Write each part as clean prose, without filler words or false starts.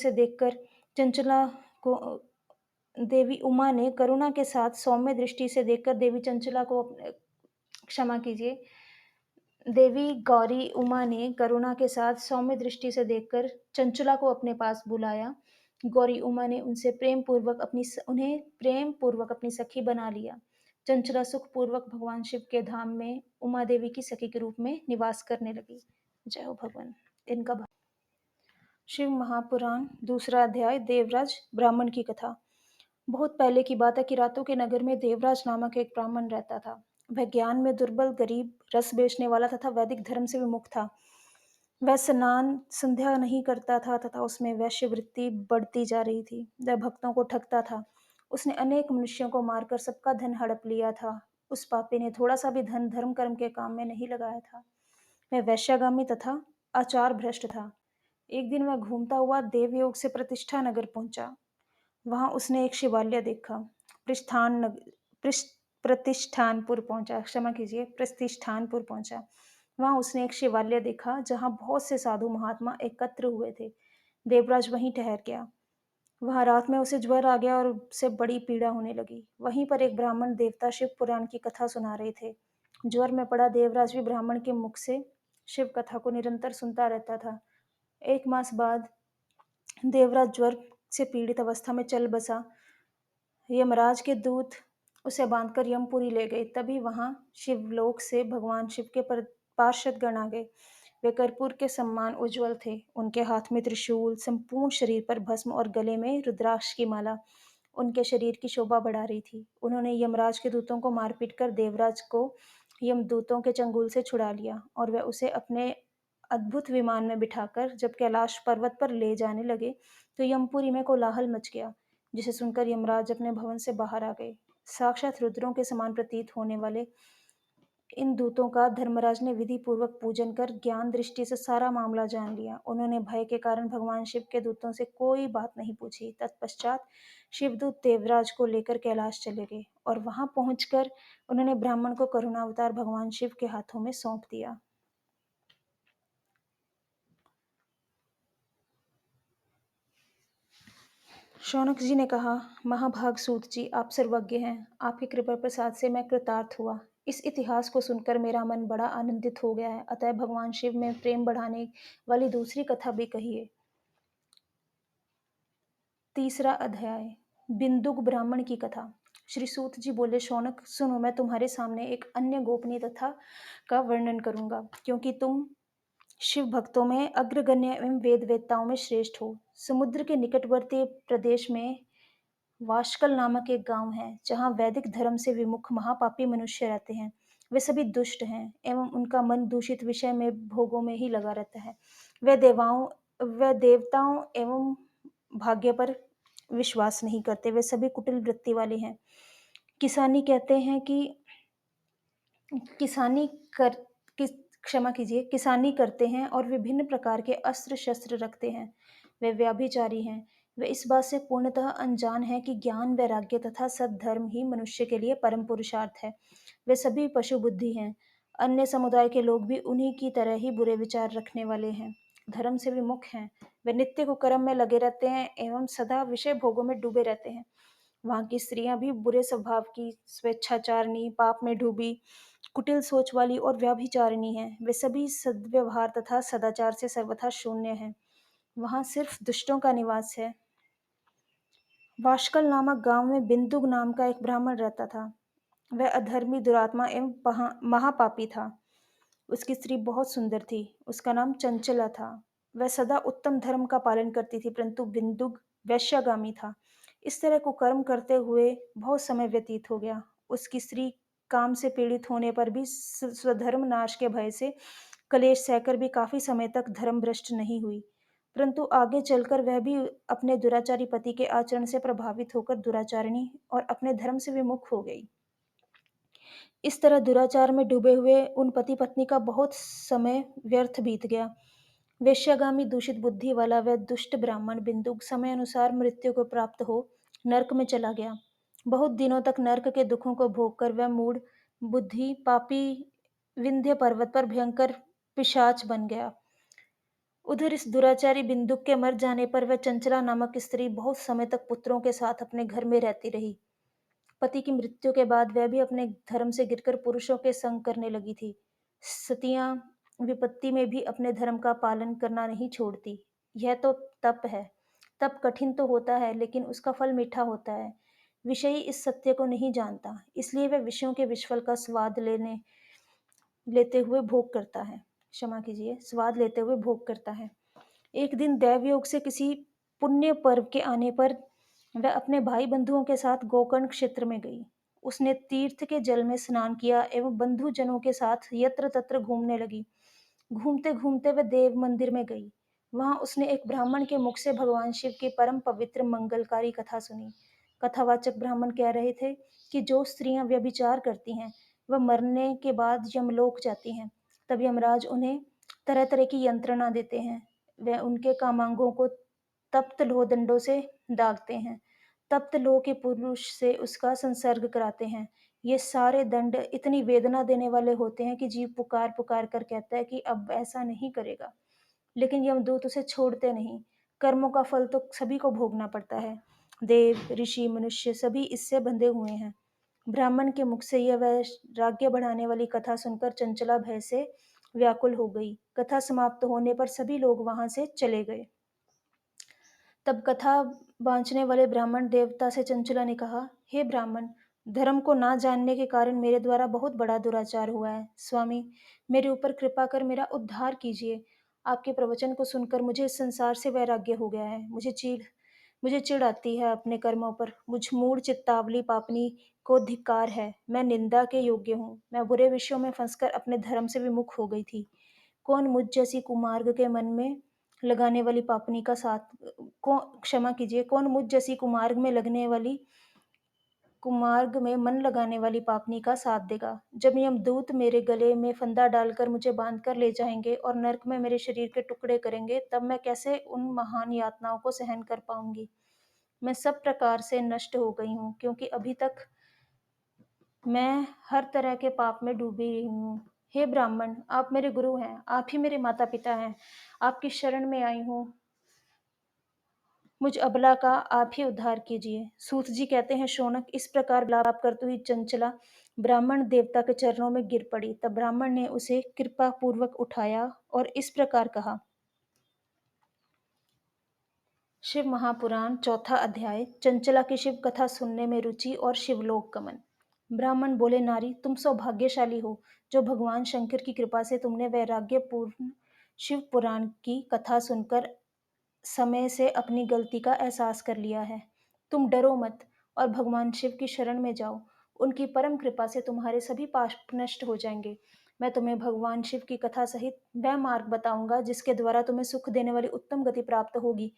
से देखकर चंचला को देवी उमा ने करुणा के साथ सौम्य दृष्टि से देखकर देवी चंचला को क्षमा कीजिए, देवी गौरी उमा ने करुणा के साथ सौम्य दृष्टि से देखकर चंचला को अपने पास बुलाया। गौरी उमा ने उन्हें प्रेम पूर्वक अपनी सखी बना लिया। चंचला सुख पूर्वक भगवान शिव के धाम में उमा देवी की सखी के रूप में निवास करने लगी। जय हो भगवान। इनका शिव महापुराण दूसरा अध्याय देवराज ब्राह्मण की कथा। बहुत पहले की बात है कि रातों के नगर में देवराज नामक एक ब्राह्मण रहता था। वह ज्ञान में दुर्बल, गरीब, रस बेचने वाला तथा वैदिक धर्म से विमुख था। वह स्नान संध्या नहीं करता था तथा उसमें वैश्यवृत्ति बढ़ती जा रही थी। वह भक्तों को ठगता था। उसने अनेक मनुष्यों को मारकर सबका धन हड़प लिया था। उस पापी ने थोड़ा सा भी धन धर्म कर्म के काम में नहीं लगाया था। वह वैश्यागामी तथा आचार भ्रष्ट था। एक दिन वह घूमता हुआ देवयोग से प्रतिष्ठा नगर पहुंचा। वहां उसने एक शिवालय देखा। प्रस्थान नग, प्रस- प्रतिष्ठानपुर पहुंचा क्षमा कीजिए प्रतिष्ठानपुर पहुंचा। वहां उसने एक शिवालय देखा जहां बहुत से साधु महात्मा एकत्र हुए थे। देवराज वहीं ठहर गया। वहां रात में उसे ज्वर आ गया और उसे बड़ी पीड़ा होने लगी। वहीं पर एक ब्राह्मण देवता शिव पुराण की कथा सुना रहे थे। ज्वर में पड़ा देवराज भी ब्राह्मण के मुख से शिव कथा को निरंतर सुनता रहता था। एक मास बाद देवराज ज्वर से पीड़ित अवस्था में चल बसा। यमराज के दूत उसे बांधकर यमपुरी ले गए। तभी वहां शिवलोक से भगवान शिव के पार्षद गण आ गए। वे कर्पूर के समान उज्जवल थे। उनके हाथ में त्रिशूल, संपूर्ण शरीर पर भस्म और गले में रुद्राक्ष की माला उनके शरीर की शोभा बढ़ा रही थी। उन्होंने यमराज के दूतों को मारपीट कर देवराज को यमदूतों के चंगुल से छुड़ा लिया और वे उसे अपने अद्भुत विमान में बिठाकर जब कैलाश पर्वत पर ले जाने लगे तो यमपुरी में कोलाहल मच गया, जिसे सुनकर यमराज अपने भवन से बाहर आ गए। साक्षात रुद्रों के समान प्रतीत होने वाले इन दूतों का धर्मराज ने विधि पूर्वक पूजन कर ज्ञान दृष्टि से सारा मामला जान लिया। उन्होंने भय के कारण भगवान शिव के दूतों से कोई बात नहीं पूछी। तत्पश्चात शिवदूत देवराज को लेकर कैलाश चले गए और वहां पहुंचकर उन्होंने ब्राह्मण को करुणावतार भगवान शिव के हाथों में सौंप दिया। शौनक जी ने कहा, महाभाग सूत जी, आप सर्वज्ञ हैं। आपकी कृपा प्रसाद से मैं कृतार्थ हुआ। इस इतिहास को सुनकर मेरा मन बड़ा आनंदित हो गया है। अतः भगवान शिव में प्रेम बढ़ाने वाली दूसरी कथा भी कहिए। तीसरा अध्याय बिंदुक ब्राह्मण की कथा। श्री सूत जी बोले, शौनक सुनो, मैं तुम्हारे सामने एक अन्य गोपनीय कथा का वर्णन करूंगा, क्योंकि तुम शिव भक्तों में अग्रगण्य एवं वेद वेत्ताओं में श्रेष्ठ हो। समुद्र के निकटवर्ती प्रदेश में वाशकल नामक एक गांव है, जहां वैदिक धर्म से विमुख महापापी मनुष्य रहते हैं। वे सभी दुष्ट हैं एवं उनका मन दूषित विषय में भोगों में ही लगा रहता है। वे देवताओं एवं भाग्य पर विश्वास नहीं करते। वे सभी कुटिल वृत्ति वाले हैं। किसानी कहते हैं कि किसानी कर किस क्षमा कीजिए किसानी करते हैं और विभिन्न प्रकार के अस्त्र शस्त्र रखते हैं। वे व्यभिचारी हैं। वे इस बात से पूर्णतः अनजान हैं कि ज्ञान, वैराग्य तथा सद्धर्म ही मनुष्य के लिए परम पुरुषार्थ है। वे सभी पशु बुद्धि हैं। अन्य समुदाय के लोग भी उन्हीं की तरह ही बुरे विचार रखने वाले हैं। धर्म से विमुख हैं। वे नित्य कुकर्म में लगे रहते हैं एवं सदा विषय भोगों में डूबे रहते हैं। वहां की स्त्रियां भी बुरे स्वभाव की, स्वेच्छाचारिणी, पाप में डूबी, कुटिल सोच वाली और व्यभिचारिणी हैं। वे सभी सद्व्यवहार तथा सदाचार से सर्वथा शून्य हैं। वहां सिर्फ दुष्टों का निवास है। वाशकल नामक गांव में बिंदुक नाम का एक ब्राह्मण रहता था। वह अधर्मी, दुरात्मा एवं महापापी था। उसकी स्त्री बहुत सुंदर थी। उसका नाम चंचला था। वह सदा उत्तम धर्म का पालन करती थी, परंतु बिंदुक वैश्यागामी था। इस तरह कुकर्म करते हुए बहुत समय व्यतीत हो गया। उसकी स्त्री काम से पीड़ित होने पर भी स्वधर्म नाश के भय से कलेश सहकर भी काफी समय तक धर्म भ्रष्ट नहीं हुई, परंतु आगे चलकर वह भी अपने दुराचारी पति के आचरण से प्रभावित होकर दुराचारिणी और अपने धर्म से विमुख हो गई। इस तरह दुराचार में डूबे हुए उन पति पत्नी का बहुत समय व्यर्थ बीत गया। वेश्यागामी, दूषित बुद्धि वाला वह दुष्ट ब्राह्मण बिंदुक समय अनुसार मृत्यु को प्राप्त हो नरक में चला गया। बहुत दिनों तक नरक के दुखों को भोगकर वह मूढ़ बुद्धि पापी विंध्य पर्वत पर भयंकर पिशाच बन गया। उधर इस दुराचारी बिंदुक के मर जाने पर वह चंचला नामक स्त्री बहुत समय तक पुत्रों के साथ अपने घर में रहती रही। पति की मृत्यु के बाद वह भी अपने धर्म से गिरकर पुरुषों के संग करने लगी थी। सतियां विपत्ति में भी अपने धर्म का पालन करना नहीं छोड़ती। यह तो तप है। तप कठिन तो होता है, लेकिन उसका फल मीठा होता है। विषयी इस सत्य को नहीं जानता, इसलिए वह विषयों के विषफल का स्वाद लेते हुए भोग करता है। क्षमा कीजिए, स्वाद लेते हुए भोग करता है। एक दिन दैवयोग से किसी पुण्य पर्व के आने पर वह अपने भाई बंधुओं के साथ गोकर्ण क्षेत्र में गई। उसने तीर्थ के जल में स्नान किया एवं बंधु जनों के साथ यत्र तत्र घूमने लगी। घूमते घूमते वह देव मंदिर में गई। वहां उसने एक ब्राह्मण के मुख से भगवान शिव की परम पवित्र मंगलकारी कथा सुनी। कथावाचक ब्राह्मण कह रहे थे कि जो स्त्रियां व्यभिचार करती हैं वह मरने के बाद यमलोक जाती हैं। तब यमराज उन्हें तरह तरह की यंत्रणा देते हैं। वह उनके कामांगों को तप्त लोह दंडों से दागते हैं। तप्त लोह के पुरुष से उसका संसर्ग कराते हैं। ये सारे दंड इतनी वेदना देने वाले होते हैं कि जीव पुकार पुकार कर कहता है कि अब ऐसा नहीं करेगा। लेकिन यमदूत उसे छोड़ते नहीं। कर्मों का फल तो सभी को भोगना पड़ता है। देव, ऋषि, मनुष्य सभी इससे बंधे हुए हैं। ब्राह्मण के मुख से यह वैराग्य बढ़ाने वाली कथा सुनकर चंचला भय से व्याकुल हो गई। कथा समाप्त होने पर सभी लोग वहां से चले गए। तब कथा बाँचने वाले ब्राह्मण देवता से चंचला ने कहा, हे ब्राह्मण, धर्म को ना जानने के कारण मेरे द्वारा बहुत बड़ा दुराचार हुआ है। स्वामी, मेरे ऊपर कृपा कर मेरा उद्धार कीजिए। आपके प्रवचन को सुनकर मुझे इस संसार से वैराग्य हो गया है। मुझे चिढ़ आती है अपने कर्मों पर। मुझ मूढ़ चित्तावली पापनी को धिक्कार है। मैं निंदा के योग्य हूँ। मैं बुरे विषयों में फंसकर अपने धर्म से विमुख हो गई थी। कौन मुझ जैसी कुमार्ग के मन में लगाने वाली पापनी का साथ को क्षमा कीजिए, कौन मुझ जैसी कुमार्ग में मन लगाने वाली पापनी का साथ देगा? जब यमदूत मेरे गले में फंदा डालकर मुझे बांध कर ले जाएंगे और नरक में मेरे शरीर के टुकड़े करेंगे, तब मैं कैसे उन महान यातनाओं को सहन कर पाऊंगी? मैं सब प्रकार से नष्ट हो गई हूँ, क्योंकि अभी तक मैं हर तरह के पाप में डूबी रही हूँ। हे ब्राह्मण, आप मेरे गुरु हैं, आप ही मेरे माता पिता हैं। आपकी शरण में आई हूँ। मुझ अबला का आप ही उद्धार कीजिए। सूत जी कहते हैं, शौनक, इस प्रकार विलाप करती हुई चंचला ब्राह्मण देवता के चरणों में गिर पड़ी। तब ब्राह्मण ने उसे कृपा पूर्वक उठाया और इस प्रकार कहा। शिव महापुराण, चौथा अध्याय, चंचला की शिव कथा सुनने में रुचि और शिवलोक गमन। ब्राह्मण बोले, नारी, तुम सौभाग्यशाली हो, जो भगवान शंकर की कृपा से तुमने वैराग्यपूर्ण शिव पुराण की कथा सुनकर समय से अपनी गलती का एहसास कर लिया है। तुम डरो मत और भगवान शिव की शरण में जाओ। उनकी परम कृपा से तुम्हारे सभी पाप नष्ट हो जाएंगे। मैं तुम्हें भगवान शिव की कथा सहित वह मार्ग बताऊंगा जिसके द्वारा तुम्हें सुख देने वाली उत्तम गति प्राप्त होगी।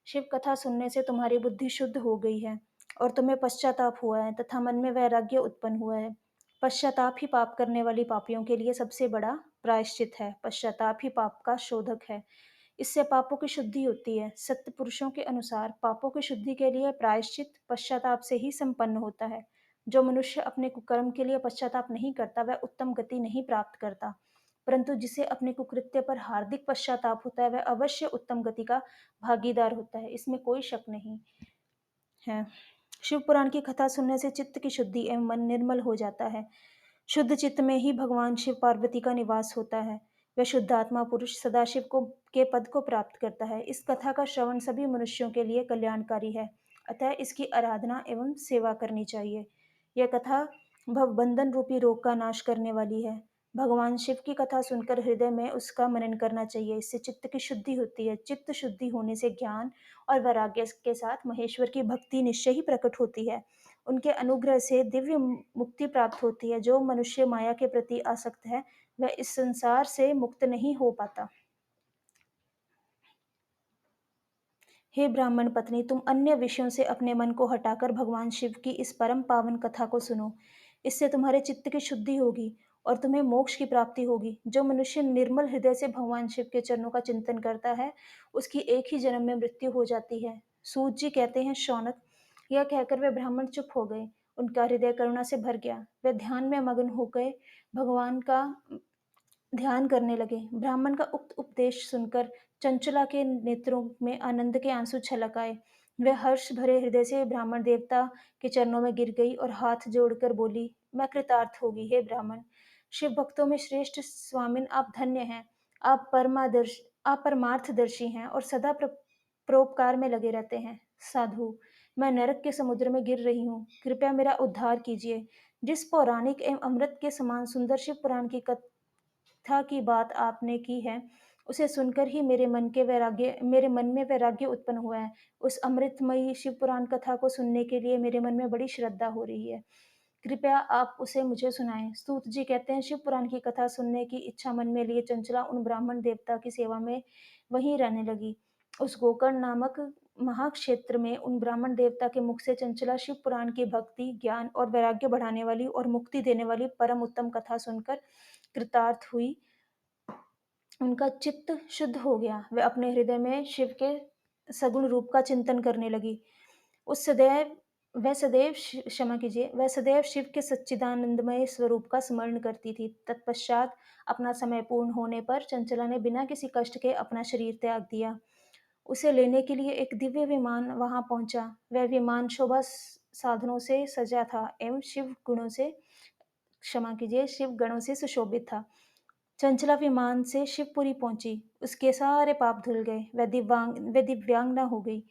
शिव कथा सुनने से तुम्हारी बुद्धि शुद्ध हो गई है और तुम्हें पश्चाताप हुआ है तथा मन में वैराग्य उत्पन्न हुआ है। पश्चाताप ही पाप करने वाली पापियों के लिए सबसे बड़ा प्रायश्चित है। पश्चाताप ही पाप का शोधक है। इससे पापों की शुद्धि होती है। सत्य पुरुषों के अनुसार पापों की शुद्धि के लिए प्रायश्चित पश्चाताप से ही संपन्न होता है। जो मनुष्य अपने कुकर्म के लिए पश्चाताप नहीं करता वह उत्तम गति नहीं प्राप्त करता, परंतु जिसे अपने कुकृत्य पर हार्दिक पश्चाताप होता है वह अवश्य उत्तम गति का भागीदार होता है, इसमें कोई शक नहीं है। शिव पुराण की कथा सुनने से चित्त की शुद्धि एवं मन निर्मल हो जाता है। शुद्ध चित्त में ही भगवान शिव पार्वती का निवास होता है। वह शुद्धात्मा पुरुष सदाशिव को के पद को प्राप्त करता है। इस कथा का श्रवण सभी मनुष्यों के लिए कल्याणकारी है, अतः इसकी आराधना एवं सेवा करनी चाहिए। यह कथा भवबंधन रूपी रोग का नाश करने वाली है। भगवान शिव की कथा सुनकर हृदय में उसका मनन करना चाहिए। इससे चित्त की शुद्धि होती है। चित्त शुद्धि होने से ज्ञान और वैराग्य के साथ महेश्वर की भक्ति निश्चय ही प्रकट होती है। उनके अनुग्रह से दिव्य मुक्ति प्राप्त होती है। जो मनुष्य माया के प्रति आसक्त है वह इस संसार से मुक्त नहीं हो पाता। हे ब्राह्मण पत्नी, तुम अन्य विषयों से अपने मन को हटाकर भगवान शिव की इस परम पावन कथा को सुनो। इससे तुम्हारे चित्त की शुद्धि होगी और तुम्हें मोक्ष की प्राप्ति होगी। जो मनुष्य निर्मल हृदय से भगवान शिव के चरणों का चिंतन करता है उसकी एक ही जन्म में मृत्यु हो जाती है। सूत जी कहते हैं, शौनक, यह कहकर वे ब्राह्मण चुप हो गए। उनका हृदय करुणा से भर गया। वे ध्यान में मग्न हो गए, भगवान का ध्यान करने लगे। ब्राह्मण का उक्त उपदेश सुनकर चंचला के नेत्रों में आनंद के आंसू छलक आए। वह हर्ष भरे हृदय से ब्राह्मण देवता के चरणों में गिर गई और हाथ जोड़कर बोली, मैं कृतार्थ होगी, हे ब्राह्मण। शिव भक्तों में श्रेष्ठ स्वामिन, आप धन्य हैं। आप परमार्थदर्शी हैं और सदा परोपकार में लगे रहते हैं। साधु, मैं नरक के समुद्र में गिर रही हूँ, कृपया मेरा उद्धार कीजिए। जिस पौराणिक एवं अमृत के समान सुंदर शिव पुराण की कथा की बात आपने की है, उसे सुनकर ही मेरे मन में वैराग्य उत्पन्न हुआ है। उस अमृतमयी शिव पुराण कथा को सुनने के लिए मेरे मन में बड़ी श्रद्धा हो रही है। कृपया आप उसे मुझे सुनाएं। स्तुत जी कहते हैं, शिव पुराण की कथा सुनने की इच्छा मन में लिए चंचला उन ब्राह्मण देवता की सेवा में वहीं रहने लगी। उस गोकर्ण नामक महाक्षेत्र में उन ब्राह्मण देवता के मुख से चंचला शिव पुराण की भक्ति, ज्ञान और वैराग्य बढ़ाने वाली और मुक्ति देने वाली परम उत्तम कथा सुनकर कृतार्थ हुई। उनका चित्त शुद्ध हो गया। वे अपने हृदय में शिव के सगुण रूप का चिंतन करने लगी। उस सदैव वह सदैव शिव के सच्चिदानंदमय स्वरूप का स्मरण करती थी। तत्पश्चात अपना समय पूर्ण होने पर चंचला ने बिना किसी कष्ट के अपना शरीर त्याग दिया। उसे लेने के लिए एक दिव्य विमान वहां पहुंचा। वह विमान शोभा साधनों से सजा था एवं शिव गणों से सुशोभित था। चंचला विमान से शिवपुरी पहुंची। उसके सारे पाप धुल गए। वह दिव्यांगना हो गई।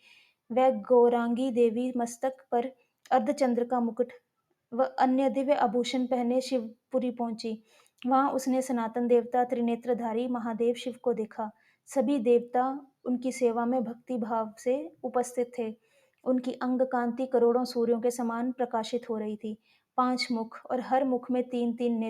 वह गौरांगी देवी मस्तक पर अर्धचंद्र का मुकुट व अन्य दिव्य आभूषण पहने शिवपुरी पहुंची। वहां उसने सनातन देवता त्रिनेत्रधारी महादेव शिव को देखा। सभी देवता उनकी सेवा में भक्ति भाव से उपस्थित थे। उनकी अंग कांति करोड़ों सूर्यों के समान प्रकाशित हो रही थी। 5 मुख और हर मुख में 3-3 नेत्र